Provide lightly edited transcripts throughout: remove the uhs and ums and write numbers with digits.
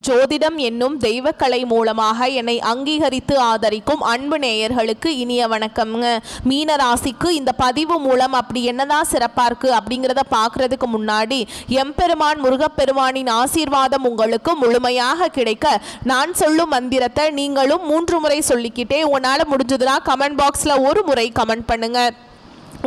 ஜோதிடம் என்னும் தெய்வக்கலை மூலமாக என்னை அங்கீகரித்து ஆதரிக்கும் அன்பு நேயர்களுக்கு இனிய வணக்கம்ங்க. மீன ராசிக்கு இந்த பதிவு மூலம் அப்படி என்னதான் சிறப்பாக இருக்குது அப்படிங்கிறத பார்க்குறதுக்கு முன்னாடி எம்பெருமான் முருகப்பெருமானின் ஆசீர்வாதம் உங்களுக்கு முழுமையாக கிடைக்க நான் சொல்லும் மந்திரத்தை நீங்களும் 3 முறை சொல்லிக்கிட்டே உங்களால் முடிஞ்சதுன்னா கமெண்ட் பாக்ஸில் ஒரு முறை கமெண்ட் பண்ணுங்கள்.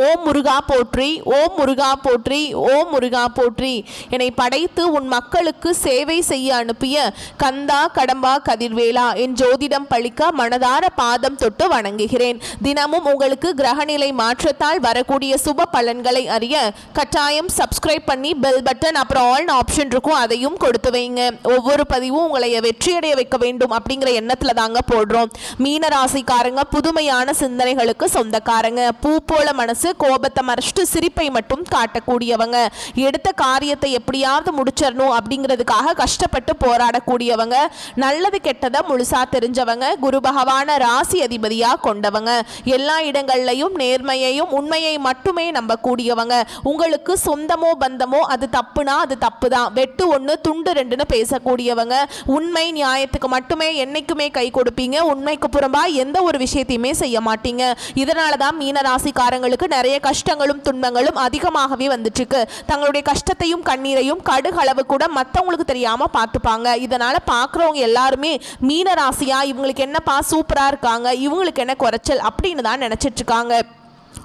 ஓம் முருகா போற்றி, ஓம் முருகா போற்றி, ஓம் முருகா போற்றி. என்னை படைத்து உன் மக்களுக்கு சேவை செய்ய அனுப்பிய கந்தா கடம்பா கதிர்வேலா என் ஜோதிடம் பழிக்க மனதார பாதம் தொட்டு வணங்குகிறேன். தினமும் உங்களுக்கு கிரகநிலை மாற்றத்தால் வரக்கூடிய சுப பலன்களை அறிய கட்டாயம் சப்ஸ்கிரைப் பண்ணி பெல் பட்டன் அப்புறம் ஆல் ஆப்ஷன் இருக்கும், அதையும் கொடுத்து வைங்க. ஒவ்வொரு பதிவும் உங்களை வெற்றியடைய வைக்க வேண்டும் அப்படிங்கிற எண்ணத்தில் தாங்க போடுறோம். மீன ராசிக்காரங்க புதுமையான சிந்தனைகளுக்கு சொந்தக்காரங்க. பூ போல மனசு, கோபத்தை மறைச்சிட்டு சிரிப்பை மட்டும் காட்டக்கூடியவங்க. எடுத்த காரியத்தை எப்படியாவது முடிச்சிடணும் அப்படிங்கிறதுக்காக கஷ்டப்பட்டு போராடக்கூடியவங்க. நல்லது கெட்டதை முழுசா தெரிஞ்சவங்க. குரு பகவான ராசி அதிபதியா கொண்டவங்க. எல்லா இடங்கள்லையும் நேர்மையையும் உண்மையை மட்டுமே நம்பக்கூடியவங்க. உங்களுக்கு சொந்தமோ பந்தமோ அது தப்புனா அது தப்பு தான், வெட்டு 1 துண்டு 2ன்னு பேசக்கூடியவங்க. உண்மை நியாயத்துக்கு மட்டுமே என்னைக்குமே கை கொடுப்பீங்க. உண்மைக்கு புறம்பா எந்த ஒரு விஷயத்தையுமே செய்ய மாட்டீங்க. இதனால தான் மீன ராசிக்காரங்களுக்கு நிறைய கஷ்டங்களும் துன்பங்களும் அதிகமாகவே வந்துட்டு இருக்கு. தங்களுடைய கஷ்டத்தையும் கண்ணீரையும் கடுகளவு கூட மற்றவங்களுக்கு தெரியாம பார்த்துப்பாங்க. இதனால பார்க்குறவங்க எல்லாருமே மீன ராசியா இவங்களுக்கு என்னப்பா சூப்பரா இருக்காங்க, இவங்களுக்கு என்ன குறைச்சல் அப்படின்னு தான் நினைச்சிட்டு இருக்காங்க.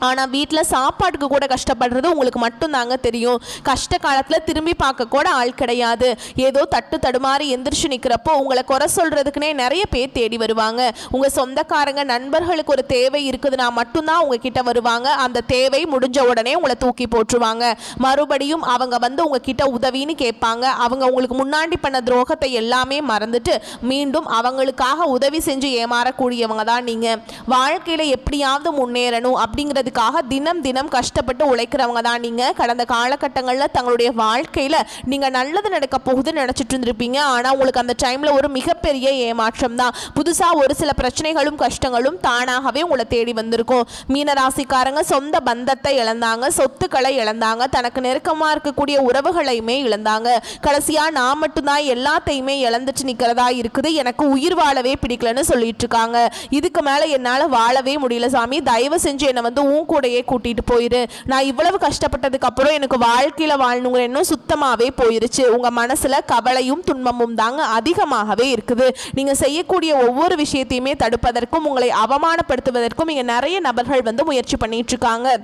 ஆனால் வீட்டில் சாப்பாட்டுக்கு கூட கஷ்டப்படுறது உங்களுக்கு மட்டும்தாங்க தெரியும். கஷ்ட காலத்தில் திரும்பி பார்க்க கூட ஆள் கிடையாது. ஏதோ தட்டு தடுமாறி எந்திரிச்சு நிற்கிறப்போ உங்களை குறை சொல்கிறதுக்குனே நிறைய பேர் தேடி வருவாங்க. உங்கள் சொந்தக்காரங்க நண்பர்களுக்கு ஒரு தேவை இருக்குதுன்னா மட்டும்தான் உங்ககிட்ட வருவாங்க. அந்த தேவை முடிஞ்ச உடனே உங்களை தூக்கி போட்டுருவாங்க. மறுபடியும் அவங்க வந்து உங்ககிட்ட உதவின்னு கேட்பாங்க. அவங்க உங்களுக்கு முன்னாடி பண்ண துரோகத்தை எல்லாமே மறந்துட்டு மீண்டும் அவங்களுக்காக உதவி செஞ்சு ஏமாறக்கூடியவங்க தான் நீங்கள். வாழ்க்கையில் எப்படியாவது முன்னேறணும் அப்படிங்கிறது தினம் தினம் கஷ்டப்பட்டு உழைக்கிறவங்க தான் நீங்க. கடந்த காலகட்டங்களில் தங்களுடைய வாழ்க்கையில நீங்க நல்லது நடக்க போகுதுன்னு நினைச்சிட்டு இருந்திருப்பீங்க. ஆனா உங்களுக்கு அந்த டைம்ல ஒரு மிகப்பெரிய ஏமாற்றம் தான். புதுசா ஒரு சில பிரச்சனைகளும் கஷ்டங்களும் தானாகவே உங்களை தேடி வந்திருக்கும். மீனராசிக்காரங்க சொந்த பந்தத்தை இழந்தாங்க, சொத்துக்களை இழந்தாங்க, தனக்கு நெருக்கமா இருக்கக்கூடிய உறவுகளையுமே இழந்தாங்க. கடைசியா நான் மட்டும்தான் எல்லாத்தையுமே இழந்துட்டு நிக்கிறதா இருக்குது, எனக்கு உயிர் வாழவே பிடிக்கலன்னு சொல்லிட்டு இருக்காங்க. இதுக்கு மேல என்னால வாழவே முடியல சாமி, தயவு செஞ்சு என்னை வந்து கூடையே கூட்டிட்டு போயிரு. நான் இவ்வளவு கஷ்டப்பட்டதுக்கு அப்புறம் எனக்கு வாழ்க்கையில வாழணுங்கிற எண்ணம் சுத்தமாவே போயிருச்சு. உங்க மனசுல கவலையும் துன்பமும் தாங்க அதிகமாகவே இருக்குது. நீங்க செய்யக்கூடிய ஒவ்வொரு விஷயத்தையுமே தடுப்பதற்கும் உங்களை அவமானப்படுத்துவதற்கும் இங்க நிறைய நபர்கள் வந்து முயற்சி பண்ணிட்டு இருக்காங்க.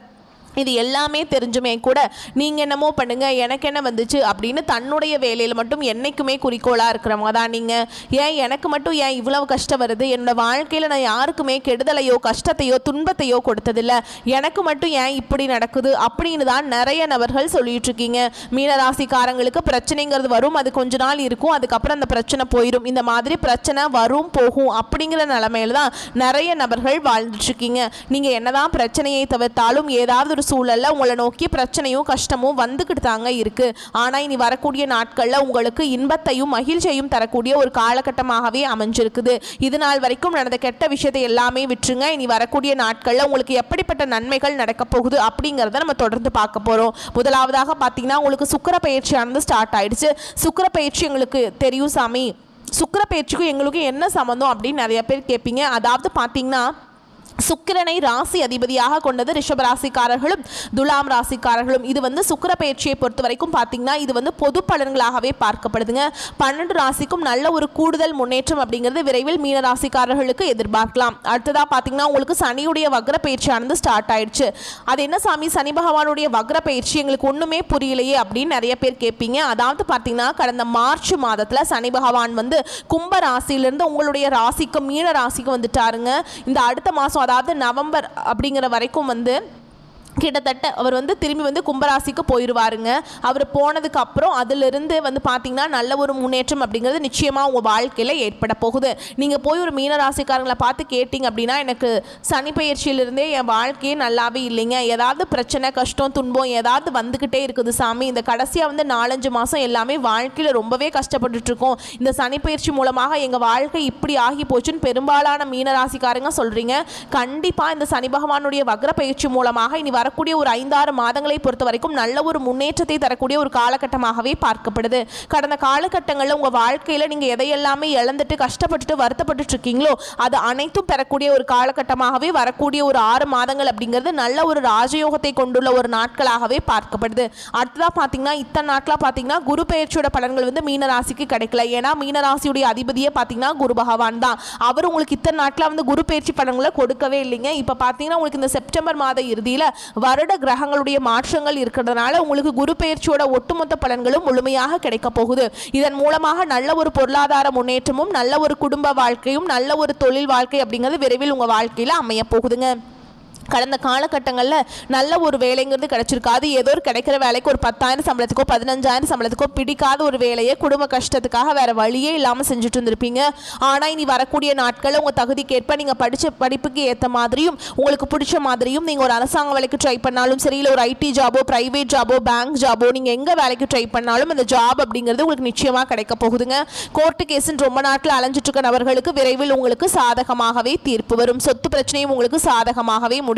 இது எல்லாமே தெரிஞ்சுமே கூட நீங்கள் என்னமோ பண்ணுங்க எனக்கு என்ன வந்துச்சு அப்படின்னு தன்னுடைய வேலையில் மட்டும் என்றைக்குமே குறிக்கோளாக இருக்கிறவங்க தான் நீங்கள். ஏன் எனக்கு மட்டும் ஏன் இவ்வளவு கஷ்டம் வருது, என்னோடய வாழ்க்கையில் நான் யாருக்குமே கெடுதலையோ கஷ்டத்தையோ துன்பத்தையோ கொடுத்ததில்லை, எனக்கு மட்டும் ஏன் இப்படி நடக்குது அப்படின்னு தான் நிறைய நபர்கள் சொல்லிட்டு இருக்கீங்க. மீனராசிக்காரங்களுக்கு பிரச்சனைங்கிறது வரும், அது கொஞ்ச நாள் இருக்கும், அதுக்கப்புறம் அந்த பிரச்சனை போயிடும். இந்த மாதிரி பிரச்சனை வரும் போகும் அப்படிங்கிற நிலைமையில தான் நிறைய நபர்கள் வாழ்ந்துட்டு இருக்கீங்க. நீங்கள் என்னதான் பிரச்சனையை தவிர்த்தாலும் ஏதாவது ஒரு சூழல்ல உங்களை நோக்கி பிரச்சனையும் கஷ்டமும் வந்துக்கிட்டு தாங்க இருக்கு. ஆனா இனி வரக்கூடிய நாட்கள்ல உங்களுக்கு இன்பத்தையும் மகிழ்ச்சியையும் தரக்கூடிய ஒரு காலகட்டமாகவே அமைஞ்சிருக்குது. இது நாள் வரைக்கும் நடந்த கெட்ட விஷயத்தை எல்லாமே விட்டுருங்க. இனி வரக்கூடிய நாட்கள்ல உங்களுக்கு எப்படிப்பட்ட நன்மைகள் நடக்க போகுது அப்படிங்கிறத நம்ம தொடர்ந்து பார்க்க போறோம். முதலாவதாக பார்த்தீங்கன்னா உங்களுக்கு சுக்கிர பயிற்சியானது ஸ்டார்ட் ஆயிடுச்சு. சுக்கிர பயிற்சி எங்களுக்கு தெரியும் சாமி, சுக்கிர பயிற்சிக்கும் எங்களுக்கும் என்ன சம்பந்தம் அப்படின்னு நிறைய பேர் கேட்பீங்க. அதாவது பார்த்தீங்கன்னா சுக்கிரனை ராசி அதிபதியாக கொண்டது ரிஷப ராசிக்காரர்களும் துலாம் ராசிக்காரர்களும். இது வந்து சுக்கிர பயிற்சியை பொறுத்த வரைக்கும் பார்த்தீங்கன்னா இது வந்து பொது பலன்களாகவே பார்க்கப்படுதுங்க. 12 ராசிக்கும் நல்ல ஒரு கூடுதல் முன்னேற்றம் அப்படிங்கிறது விரைவில் மீன ராசிக்காரர்களுக்கு எதிர்பார்க்கலாம். அடுத்ததாக பார்த்தீங்கன்னா உங்களுக்கு சனியுடைய வக்ர பயிற்சியானது ஸ்டார்ட் ஆயிடுச்சு. அது என்ன சாமி சனி பகவானுடைய வக்ர பயிற்சி எங்களுக்கு ஒன்றுமே புரியலையே அப்படின்னு நிறைய பேர் கேட்பீங்க. அதாவது பார்த்தீங்கன்னா கடந்த மார்ச் மாதத்தில் சனி பகவான் வந்து கும்ப ராசியிலிருந்து உங்களுடைய ராசிக்கு மீன ராசிக்கு வந்துட்டாருங்க. இந்த அடுத்த மாதம் அதாவது நவம்பர் அப்படிங்கிற வரைக்கும் வந்து கிட்டத்தட்ட அவர் வந்து திரும்பி வந்து கும்பராசிக்கு போயிடுவாருங்க. அவர் போனதுக்கு அப்புறம் அதிலிருந்து வந்து பார்த்தீங்கன்னா நல்ல ஒரு முன்னேற்றம் அப்படிங்கிறது நிச்சயமாக உங்கள் வாழ்க்கையில் ஏற்பட போகுது. நீங்கள் போய் ஒரு மீன ராசிக்காரங்களை பார்த்து கேட்டிங்க அப்படின்னா எனக்கு சனி பயிற்சியிலிருந்தே என் வாழ்க்கையே நல்லாவே இல்லைங்க, ஏதாவது பிரச்சனை கஷ்டம் துன்பம் ஏதாவது வந்துக்கிட்டே இருக்குது சாமி, இந்த கடைசியாக வந்து 4-5 மாதம் எல்லாமே வாழ்க்கையில் ரொம்பவே கஷ்டப்பட்டுட்ருக்கோம், இந்த சனி பயிற்சி மூலமாக எங்கள் வாழ்க்கை இப்படி ஆகி போச்சுன்னு பெரும்பாலான மீன ராசிக்காரங்க சொல்கிறீங்க. கண்டிப்பாக இந்த சனி பகவானுடைய வக்ர பயிற்சி மூலமாக இனி வரக்கூடிய ஒரு 5-6 மாதங்களை பொறுத்த வரைக்கும் நல்ல ஒரு முன்னேற்றத்தை தரக்கூடிய ஒரு காலகட்டமாகவே பார்க்கப்படுது. கடந்த காலகட்டங்களில் உங்கள் வாழ்க்கையில் நீங்கள் எதையெல்லாமே இழந்துட்டு கஷ்டப்பட்டுட்டு வருத்தப்பட்டு இருக்கீங்களோ அது அனைத்தும் பெறக்கூடிய ஒரு காலகட்டமாகவே வரக்கூடிய ஒரு 6 மாதங்கள் அப்படிங்கிறது நல்ல ஒரு ராஜயோகத்தை கொண்டுள்ள ஒரு நாட்களாகவே பார்க்கப்படுது. அடுத்ததாக பார்த்தீங்கன்னா இத்தனை நாட்களாக பார்த்தீங்கன்னா குரு பெயர்ச்சியோட பலன்கள் வந்து மீனராசிக்கு கிடைக்கல. ஏன்னா மீனராசியுடைய அதிபதியே பார்த்தீங்கன்னா குரு பகவான் தான். அவர் உங்களுக்கு இத்தனை நாட்களாக வந்து குரு பெயர்ச்சி பலன்களை கொடுக்கவே இல்லைங்க. இப்போ பார்த்தீங்கன்னா உங்களுக்கு இந்த செப்டம்பர் மாத இறுதியில் வருட கிரகங்களுடைய மாற்றங்கள் இருக்கிறதுனால உங்களுக்கு குரு பெயர்ச்சியோட ஒட்டுமொத்த பலன்களும் முழுமையாக கிடைக்க போகுது. இதன் மூலமாக நல்ல ஒரு பொருளாதார முன்னேற்றமும் நல்ல ஒரு குடும்ப வாழ்க்கையும் நல்ல ஒரு தொழில் வாழ்க்கை அப்படிங்கிறது விரைவில் உங்கள் வாழ்க்கையில் அமைய போகுதுங்க. கடந்த காலகட்டங்களில் நல்ல ஒரு வேலைங்கிறது கிடைச்சிருக்காது. ஏதோ ஒரு கிடைக்கிற வேலைக்கு ஒரு 10,000 சம்பளத்துக்கோ 15,000 சம்பளத்துக்கோ பிடிக்காத ஒரு வேலையை குடும்ப கஷ்டத்துக்காக வேறு வழியே இல்லாமல் செஞ்சுட்டு இருந்திருப்பீங்க. ஆனால் இனி வரக்கூடிய நாட்களில் உங்கள் தகுதிக்கேற்ப நீங்கள் படித்த படிப்புக்கு ஏற்ற மாதிரியும் உங்களுக்கு பிடிச்ச மாதிரியும் நீங்கள் ஒரு அரசாங்க வேலைக்கு ட்ரை பண்ணாலும் சரி, இல்லை ஒரு ஐடி ஜாபோ ப்ரைவேட் ஜாபோ பேங்க் ஜாபோ நீங்கள் எங்கே வேலைக்கு ட்ரை பண்ணாலும் அந்த ஜாப் அப்படிங்கிறது உங்களுக்கு நிச்சயமாக கிடைக்க போகுதுங்க. கோர்ட்டு கேஸுன்னு ரொம்ப நாட்டில் அலைஞ்சிட்டு இருக்க நபர்களுக்கு விரைவில் உங்களுக்கு சாதகமாகவே தீர்ப்பு வரும். சொத்து பிரச்சனையும் உங்களுக்கு சாதகமாகவே முடியும்.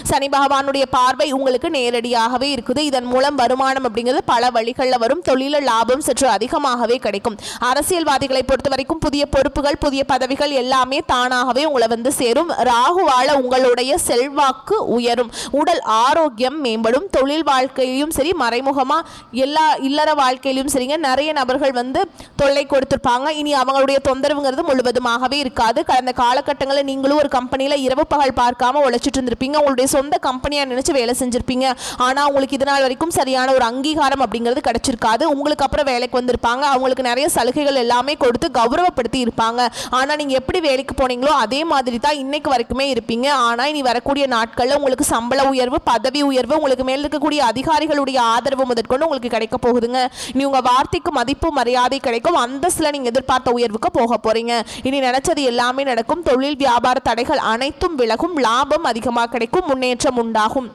சனி பகவானுடைய பார்வை உங்களுக்கு நேரடியாகவே இருக்குது. இதன் மூலம் வருமானம் அப்படிங்கிறது பல வழிகளில் வரும். தொழில லாபம் சற்று அதிகமாகவே கிடைக்கும். அரசியல்வாதிகளை பொறுத்த வரைக்கும் புதிய பொறுப்புகள் புதிய பதவிகள் எல்லாமே தானாகவே உங்களை வந்து சேரும். ராகுவால உங்களுடைய செல்வாக்கு உயரும். உடல் ஆரோக்கியம் மேம்படும். தொழில் வாழ்க்கையிலும் சரி மறைமுகமா எல்லா இல்லற வாழ்க்கையிலும் சரிங்க நிறைய நபர்கள் வந்து தொல்லை கொடுத்திருப்பாங்க. இனி அவங்களுடைய தொந்தரவுங்கிறது முழுவதுமாகவே இருக்காது. கடந்த காலகட்டங்களில் நீங்களும் ஒரு கம்பெனியில் இரவு பகல் பார்க்காம உழைச்சிட்டு இருந்திருப்பீங்க. உங்களுடைய சொந்த கம்பெனியா நினைச்சு வேலை செஞ்சிருப்பீங்க. ஆனா உங்களுக்கு இது நாள் வரைக்கும் சரியான ஒரு அங்கீகாரம் அப்படிங்கிறது கிடைச்சிருக்காது. உங்களுக்கு அப்புறம் வேலைக்கு வந்திருப்பாங்க. அவங்களுக்கு நிறைய சலுகைகள் எல்லாமே கொடுத்து கௌரவப்படுத்தி இருப்பாங்க. ஆனா நீங்க எப்படி வேலைக்கு போனீங்களோ அதே மாதிரி தான் இன்னைக்கு வரைக்குமே இருப்பீங்க. ஆனா இனி வரக்கூடிய நாட்கள்ல உங்களுக்கு சம்பள உயர்வு பதவி உயர்வு உங்களுக்கு மேல் இருக்கக்கூடிய அதிகாரிகளுடைய ஆதரவு முதற்கொண்டு உங்களுக்கு கிடைக்க போகுதுங்க. இனி உங்க வார்த்தைக்கு மதிப்பு மரியாதை கிடைக்கும். அந்தஸ்துல நீங்க எதிர்பார்த்த உயர்வுக்கு போக போறீங்க. இனி நினைச்சது எல்லாமே நடக்கும். தொழில் வியாபார தடைகள் அனைத்தும் விலகும். லாபம் அதிகமாக கிடைக்கும். முன்னேற்றம் உண்டாகும்.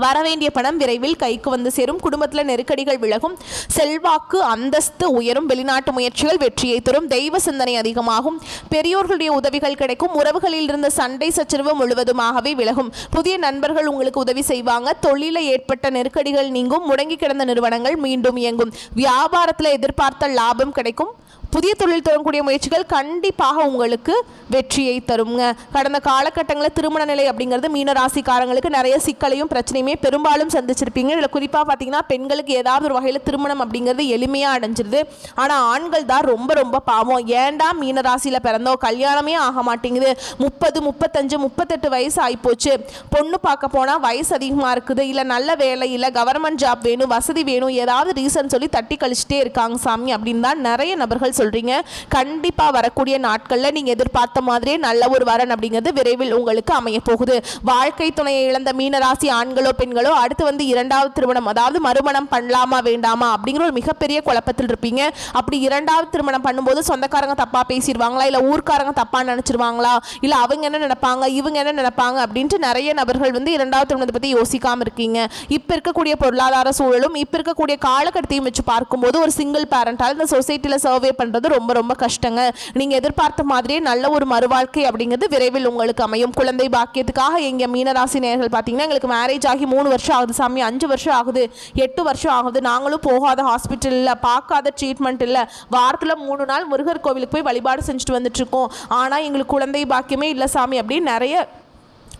வரவேண்டிய பணம் விரைவில் கைக்கு வந்து சேரும். குடும்பத்தில் நெருக்கடிகள் விலகும். செல்வாக்கு அந்தஸ்து உயரும். வெளிநாட்டு முயற்சிகள் வெற்றியை தரும். தெய்வ சிந்தனை அதிகமாகும். பெரியோர்களுடைய உதவிகள் கிடைக்கும். உறவுகளில் இருந்த சண்டை சச்சரவு முழுவதுமாகவே விலகும். புதிய நண்பர்கள் உங்களுக்கு உதவி செய்வாங்க. தொழிலில் ஏற்பட்ட நெருக்கடிகள் நீங்கும். முடங்கி கிடந்த நிறுவனங்கள் மீண்டும் இயங்கும். வியாபாரத்தில் எதிர்பார்த்த லாபம் கிடைக்கும். புதிய தொழில் தொடங்கக்கூடிய முயற்சிகள் கண்டிப்பாக உங்களுக்கு வெற்றியை தருங்க. கடந்த காலகட்டங்களில் திருமண நிலை அப்படிங்கிறது மீனராசிக்காரங்களுக்கு நிறைய சிக்கலையும் பிரச்சனையுமே பெரும்பாலும் சந்திச்சிருப்பீங்க. இதில் குறிப்பாக பார்த்தீங்கன்னா பெண்களுக்கு ஏதாவது ஒரு வகையில் திருமணம் அப்படிங்கிறது எளிமையாக அடைஞ்சிருது. ஆனால் ஆண்கள் தான் ரொம்ப ரொம்ப பாவம். ஏண்டா மீனராசியில் பிறந்தோம் கல்யாணமே ஆக மாட்டேங்குது, 30, 35, 38 வயசு ஆகிப்போச்சு, பொண்ணு பார்க்க போனால் வயசு அதிகமாக இருக்குது, இல்லை நல்ல வேலை இல்லை கவர்மெண்ட் ஜாப் வேணும் வசதி வேணும் ஏதாவது ரீசன் சொல்லி தட்டி கழிச்சிட்டே இருக்காங்க சாமி அப்படின்னு தான் நிறைய நபர்கள் சொல்றீங்க. கண்டிப்பா வரக்கூடிய நாட்கள்ல நீங்க எதிர்பார்த்த மாதிரியே நல்ல ஒரு வரன் அப்படிங்கிறது விரைவில் உங்களுக்கு அமைய போகுது. வாழ்க்கை துணையை இழந்த மீனராசி ஆண்களோ பெண்களோ அடுத்து வந்து இரண்டாவது திருமணம் அதாவது மறுமணம் பண்ணலாமா வேண்டாமா அப்படிங்கிற ஒரு மிகப்பெரிய குழப்பத்தில் இருப்பீங்க. அப்படி இரண்டாவது திருமணம் பண்ணும்போது சொந்தக்காரங்க தப்பா பேசிடுவாங்களா, இல்ல ஊர்க்காரங்க தப்பா நினைச்சிருவாங்களா, இல்ல அவங்க என்ன நினைப்பாங்க இவங்க என்ன நினைப்பாங்க அப்படின்ட்டு நிறைய நபர்கள் வந்து இரண்டாவது திருமணத்தை பத்தி யோசிக்காம இருக்கீங்க. இப்ப இருக்கக்கூடிய பொருளாதார சூழலும் இப்ப இருக்கக்கூடிய காலகட்டத்தையும் வச்சு பார்க்கும்போது ஒரு சிங்கிள் பேரண்டால் இந்த சொசைட்டில சர்வே பண்றது ரொம்ப ரொம்ப கஷ்டங்க. நீங்க எதிர்பார்த்த மாதிரியே நல்ல ஒரு மறுவாழ்க்கை அப்படிங்கிறது விரைவில் உங்களுக்கு அமையும். குழந்தை பாக்கியத்துக்காக எங்க மீனராசி நேயர்கள் பார்த்தீங்கன்னா எங்களுக்கு மேரேஜ் ஆகி 3 வருஷம் ஆகுது சாமி, 5 வருஷம் ஆகுது, 8 வருஷம் ஆகுது, நாங்களும் போகாத ஹாஸ்பிட்டல் இல்லை பார்க்காத ட்ரீட்மெண்ட் இல்லை, வாரத்தில் 3 நாள் முருகர் கோவிலுக்கு போய் வழிபாடு செஞ்சுட்டு வந்துட்டு இருக்கோம், ஆனால் எங்களுக்கு குழந்தை பாக்கியமே இல்லை சாமி அப்படின்னு நிறைய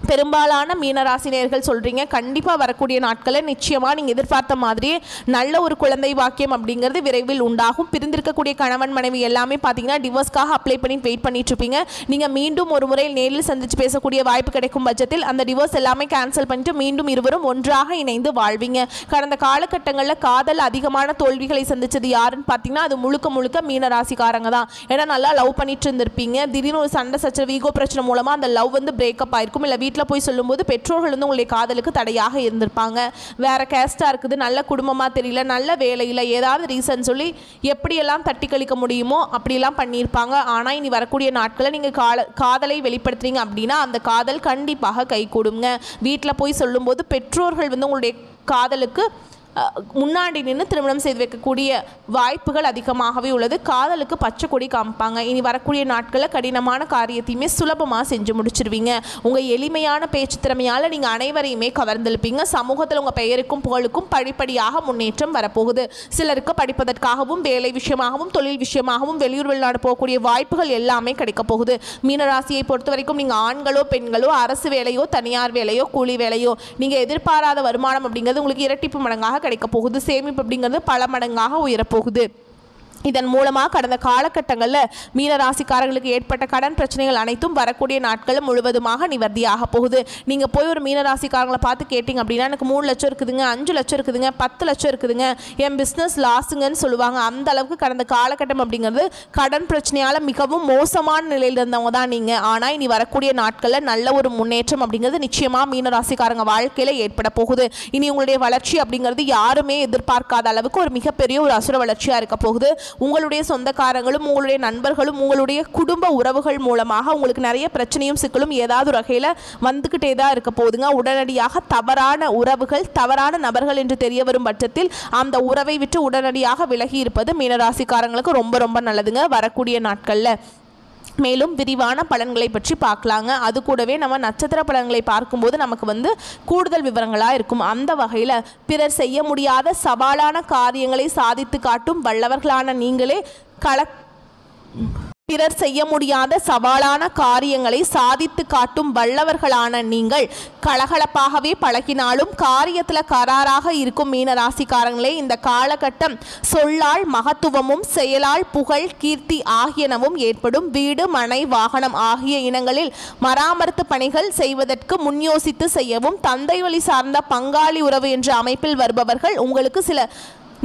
பெரும்பாலான மீனராசினியர்கள் சொல்கிறீங்க. கண்டிப்பாக வரக்கூடிய நாட்களில் நிச்சயமாக நீங்கள் எதிர்பார்த்த மாதிரியே நல்ல ஒரு குழந்தை வாக்கியம் அப்படிங்கிறது விரைவில் உண்டாகும். பிரிந்திருக்கக்கூடிய கணவன் மனைவி எல்லாமே பார்த்தீங்கன்னா டிவோர்ஸ்க்காக அப்ளை பண்ணி வெயிட் பண்ணிட்டு இருப்பீங்க. நீங்கள் மீண்டும் ஒரு முறை நேரில் சந்தித்து பேசக்கூடிய வாய்ப்பு கிடைக்கும் பட்சத்தில் அந்த டிவோர்ஸ் எல்லாமே கேன்சல் பண்ணிட்டு மீண்டும் இருவரும் ஒன்றாக இணைந்து வாழ்வீங்க. கடந்த காலகட்டங்களில் காதல் அதிகமான தோல்விகளை சந்தித்தது யாருன்னு பார்த்தீங்கன்னா அது முழுக்க முழுக்க மீனராசிக்காரங்க தான். ஏன்னா நல்லா லவ் பண்ணிட்டு இருந்திருப்பீங்க. திடீர்னு ஒரு சண்டை சச்சரவு ஈகோ பிரச்சனை மூலமாக அந்த லவ் வந்து பிரேக்கப் ஆயிருக்கும். இல்லை வீட்டில் போய் சொல்லும்போது பெற்றோர்கள் வந்து உங்களுடைய காதலுக்கு தடையாக இருந்திருப்பாங்க. வேற கேஸ்டாக இருக்குது, நல்ல குடும்பமாக தெரியல, நல்ல வேலையில் ஏதாவது ரீசன் சொல்லி எப்படியெல்லாம் தட்டி கழிக்க முடியுமோ அப்படிலாம் பண்ணியிருப்பாங்க. ஆனால் இனி வரக்கூடிய நாட்களில் நீங்கள் காதலை வெளிப்படுத்துறீங்க அப்படின்னா அந்த காதல் கண்டிப்பாக கை கூடுங்க. வீட்டில் போய் சொல்லும்போது பெற்றோர்கள் வந்து உங்களுடைய காதலுக்கு முன்னாடி நின்று திருமணம் செய்து வைக்கக்கூடிய வாய்ப்புகள் அதிகமாகவே உள்ளது. காதலுக்கு பச்சை கொடி காமிப்பாங்க. இனி வரக்கூடிய நாட்களில் கடினமான காரியத்தையுமே சுலபமாக செஞ்சு முடிச்சிருவீங்க. உங்கள் எளிமையான பேச்சு திறமையால் நீங்கள் அனைவரையுமே கவர்ந்தெழுப்பீங்க. சமூகத்தில் உங்கள் பெயருக்கும் புகழுக்கும் படிப்படியாக முன்னேற்றம் வரப்போகுது. சிலருக்கு படிப்பதற்காகவும் வேலை விஷயமாகவும் தொழில் விஷயமாகவும் வெளியூர் வெளிநாடு போகக்கூடிய வாய்ப்புகள் எல்லாமே கிடைக்க போகுது. மீனராசியை பொறுத்த வரைக்கும் நீங்கள் ஆண்களோ பெண்களோ அரசு வேலையோ தனியார் வேலையோ கூலி வேலையோ நீங்கள் எதிர்பாராத வருமானம் அப்படிங்கிறது உங்களுக்கு இரட்டிப்பு மடங்காக கிடைக்க போகுது. சேமிப்பு அப்படிங்கிறது பல மடங்காக உயரப்போகுது. இதன் மூலமாக கடந்த காலகட்டங்களில் மீனராசிக்காரர்களுக்கு ஏற்பட்ட கடன் பிரச்சனைகள் அனைத்தும் வரக்கூடிய நாட்கள் முழுவதுமாக நிவர்த்தியாக போகுது. நீங்கள் போய் ஒரு மீனராசிக்காரங்களை பார்த்து கேட்டிங்க அப்படின்னா எனக்கு 3 லட்சம் இருக்குதுங்க, 5 லட்சம் இருக்குதுங்க, 10 லட்சம் இருக்குதுங்க, என் பிஸ்னஸ் லாஸுங்கன்னு சொல்லுவாங்க. அந்த அளவுக்கு கடந்த காலகட்டம் அப்படிங்கிறது கடன் பிரச்சனையால் மிகவும் மோசமான நிலையில் இருந்தவங்க தான் நீங்கள். ஆனால் இனி வரக்கூடிய நாட்களில் நல்ல ஒரு முன்னேற்றம் அப்படிங்கிறது நிச்சயமாக மீனராசிக்காரங்க வாழ்க்கையில் ஏற்பட போகுது. இனி உங்களுடைய வளர்ச்சி அப்படிங்கிறது யாருமே எதிர்பார்க்காத அளவுக்கு ஒரு மிகப்பெரிய ஒரு அசுர வளர்ச்சியாக இருக்க போகுது. உங்களுடைய சொந்தக்காரங்களும் உங்களுடைய நண்பர்களும் உங்களுடைய குடும்ப உறவுகள் மூலமாக உங்களுக்கு நிறைய பிரச்சனையும் சிக்கலும் ஏதாவது ஒரு வகையில் வந்துக்கிட்டே தான் இருக்க போகுதுங்க. உடனடியாக தவறான உறவுகள் தவறான நபர்கள் என்று தெரிய வரும் பட்சத்தில் அந்த உறவை விட்டு உடனடியாக விலகி இருப்பது மீனராசிக்காரங்களுக்கு ரொம்ப ரொம்ப நல்லதுங்க வரக்கூடிய நாட்களில். மேலும் விரிவான பலன்களை பற்றி பார்க்கலாங்க. அது கூடவே நம்ம நட்சத்திர பலன்களை பார்க்கும்போது நமக்கு கூடுதல் விவரங்களாக இருக்கும். அந்த வகையில் பிறர் செய்ய முடியாத சவாலான காரியங்களை சாதித்து காட்டும் வல்லவர்களான நீங்களே பிறர் செய்ய முடியாத சவாலான காரியங்களை சாதித்து காட்டும் வல்லவர்களான நீங்கள் கலகலப்பாகவே பழகினாலும் காரியத்தில் கராராக இருக்கும் மீனராசிக்காரங்களே இந்த காலகட்டம் சொல்லால் மகத்துவமும் செயலால் புகழ் கீர்த்தி ஆகியனவும் ஏற்படும். வீடு மனை வாகனம் ஆகிய இனங்களில் மராமத்து பணிகள் செய்வதற்கு முன்யோசித்து செய்யவும். தந்தை வழி சார்ந்த பங்காளி உறவு என்ற அமைப்பில் வருபவர்கள் உங்களுக்கு சில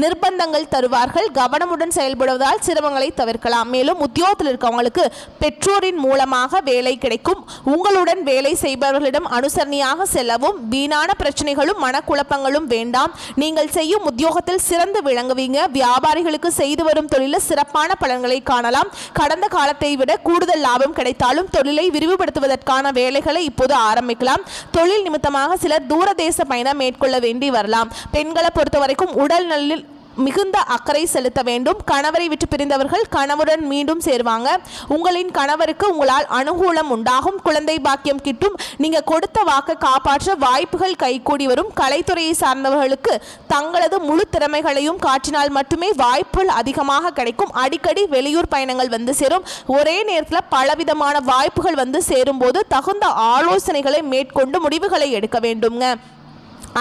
நிர்பந்தங்கள் தருவார்கள். கவனமுடன் செயல்படுவதால் சிரமங்களை தவிர்க்கலாம். மேலும் உத்தியோகத்தில் இருக்கவங்களுக்கு பெற்றோரின் மூலமாக வேலை கிடைக்கும். உங்களுடன் வேலை செய்பவர்களிடம் அனுசரணையாக செல்லவும். வீணான பிரச்சனைகளும் மனக்குழப்பங்களும் வேண்டாம். நீங்கள் செய்யும் உத்தியோகத்தில் சிறந்து விளங்குவீங்க. வியாபாரிகளுக்கு செய்து வரும் தொழிலில் சிறப்பான பலன்களை காணலாம். கடந்த காலத்தை விட கூடுதல் லாபம் கிடைத்தாலும் தொழிலை விரிவுபடுத்துவதற்கான வேலைகளை இப்போது ஆரம்பிக்கலாம். தொழில் நிமித்தமாக சிலர் தூரதேச பயணம் மேற்கொள்ள வேண்டி வரலாம். பெண்களை பொறுத்த வரைக்கும் உடல் நலில் மிகுந்த அக்கறை செலுத்த வேண்டும். கணவரை விட்டு பிரிந்தவர்கள் கணவருடன் மீண்டும் சேர்வாங்க. உங்களின் கணவருக்கு உங்களால் அனுகூலம் உண்டாகும். குழந்தை பாக்கியம் கிட்டும். நீங்கள் கொடுத்த வாக்கை காப்பாற்ற வாய்ப்புகள் கைகூடி வரும். கலைத்துறையை சார்ந்தவர்களுக்கு தங்களது முழு திறமைகளையும் காட்டினால் மட்டுமே வாய்ப்புகள் அதிகமாக கிடைக்கும். அடிக்கடி வெளியூர் பயணங்கள் சேரும். ஒரே நேரத்தில் பலவிதமான வாய்ப்புகள் சேரும் போது தகுந்த ஆலோசனைகளை மேற்கொண்டு முடிவுகளை எடுக்க வேண்டுங்க.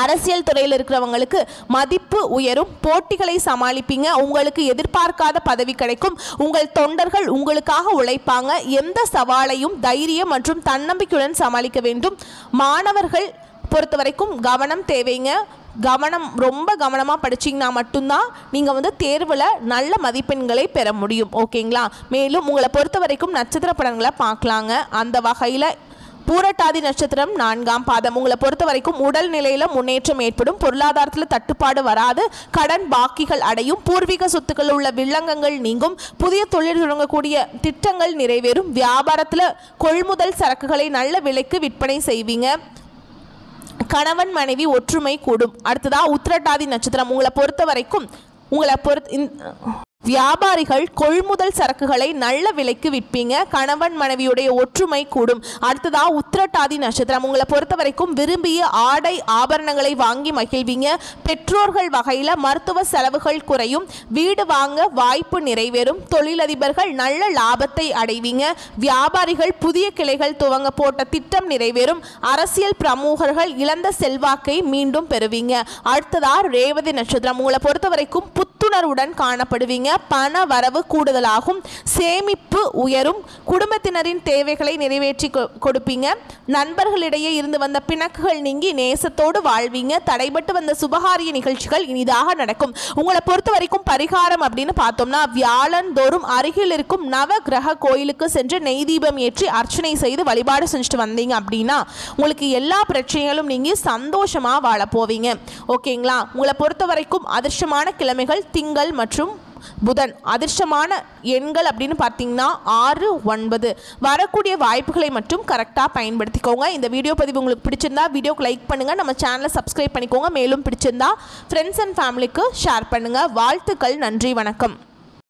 அரசியல் துறையில் இருக்கிறவங்களுக்கு மதிப்பு உயரும். போட்டிகளை சமாளிப்பீங்க. உங்களுக்கு எதிர்பார்க்காத பதவி கிடைக்கும். உங்கள் தொண்டர்கள் உங்களுக்காக உழைப்பாங்க. எந்த சவாலையும் தைரியம் மற்றும் தன்னம்பிக்கையுடன் சமாளிக்க வேண்டும். மாணவர்கள் பொறுத்த வரைக்கும் கவனம் தேவைங்க. ரொம்ப கவனமாக படிச்சிங்கன்னா மட்டும்தான் நீங்கள் தேர்வில் நல்ல மதிப்பெண்களை பெற முடியும். ஓகேங்களா? மேலும் உங்களை பொறுத்த வரைக்கும் நட்சத்திர பலன்களை பார்க்கலாங்க. அந்த வகையில் பூரட்டாதி நட்சத்திரம் 4ஆம் பாதம் உங்களை பொறுத்த வரைக்கும் உடல் நிலையில் முன்னேற்றம் ஏற்படும். பொருளாதாரத்தில் தட்டுப்பாடு வராது. கடன் பாக்கிகள் அடையும். பூர்வீக சொத்துக்கள் உள்ள வில்லங்கங்கள் நீங்கும். புதிய தொழில் தொடங்கக்கூடிய திட்டங்கள் நிறைவேறும். வியாபாரத்தில் கொள்முதல் சரக்குகளை நல்ல விலைக்கு விற்பனை செய்வீங்க. கணவன் மனைவி ஒற்றுமை கூடும். அடுத்ததா உத்திரட்டாதி நட்சத்திரம் உங்களை பொறுத்த வரைக்கும் வியாபாரிகள் கொள்முதல் சரக்குகளை நல்ல விலைக்கு விற்பீங்க. கணவன் மனைவியுடைய ஒற்றுமை கூடும். அடுத்ததா உத்திரட்டாதி நட்சத்திரம் உங்களை பொறுத்த வரைக்கும் விரும்பிய ஆடை ஆபரணங்களை வாங்கி மகிழ்வீங்க. பெற்றோர்கள் வகையில் மருத்துவ செலவுகள் குறையும். வீடு வாங்க வாய்ப்பு நிறைவேறும். தொழிலதிபர்கள் நல்ல லாபத்தை அடைவீங்க. வியாபாரிகள் புதிய கிளைகள் துவங்க போட்ட திட்டம் நிறைவேறும். அரசியல் பிரமுகர்கள் இழந்த செல்வாக்கை மீண்டும் பெறுவீங்க. அடுத்ததா ரேவதி நட்சத்திரம் உங்களை பொறுத்த வரைக்கும் புத்துணர்வுடன் காணப்படுவீங்க. பண வரவு கூடுதலாகும். சேமிப்பு உயரும். குடும்பத்தினரின் தேவைகளை நிறைவேற்றி கொடுப்பீங்க. நண்பர்களிடையே இருந்து வந்த பிணக்குகள் நீங்கி நேசத்தோடு வாழ்வீங்க. தடைபட்டு வந்த சுபகாரிய நிகழ்ச்சிகள் இனிதாக நடக்கும். உங்களை பொறுத்த வரைக்கும் பரிகாரம் அப்படின்னு பார்த்தோம்னா வியாழந்தோறும் அருகில் இருக்கும் நவ கிரக கோயிலுக்கு சென்று நெய் தீபம் ஏற்றி அர்ச்சனை செய்து வழிபாடு செஞ்சுட்டு வந்தீங்க அப்படின்னா உங்களுக்கு எல்லா பிரச்சனைகளும் நீங்கி சந்தோஷமாக வாழ போவீங்க. ஓகேங்களா? உங்களை பொறுத்த வரைக்கும் அதிர்ஷ்டமான கிழமைகள் திங்கள் மற்றும் புதன். அதிர்ஷ்டமான எண்கள் அப்படின்னு பார்த்தீங்கன்னா 6, 9. வரக்கூடிய வாய்ப்புகளை மட்டும் கரெக்டாக பயன்படுத்திக்கோங்க. இந்த வீடியோ பதிவு உங்களுக்கு பிடிச்சிருந்தா வீடியோக்கு லைக் பண்ணுங்கள், நம்ம சேனலை சப்ஸ்கிரைப் பண்ணிக்கோங்க. மேலும் பிடிச்சிருந்தா ஃப்ரெண்ட்ஸ் அண்ட் ஃபேமிலிக்கு ஷேர் பண்ணுங்கள். வாழ்த்துக்கள். நன்றி, வணக்கம்.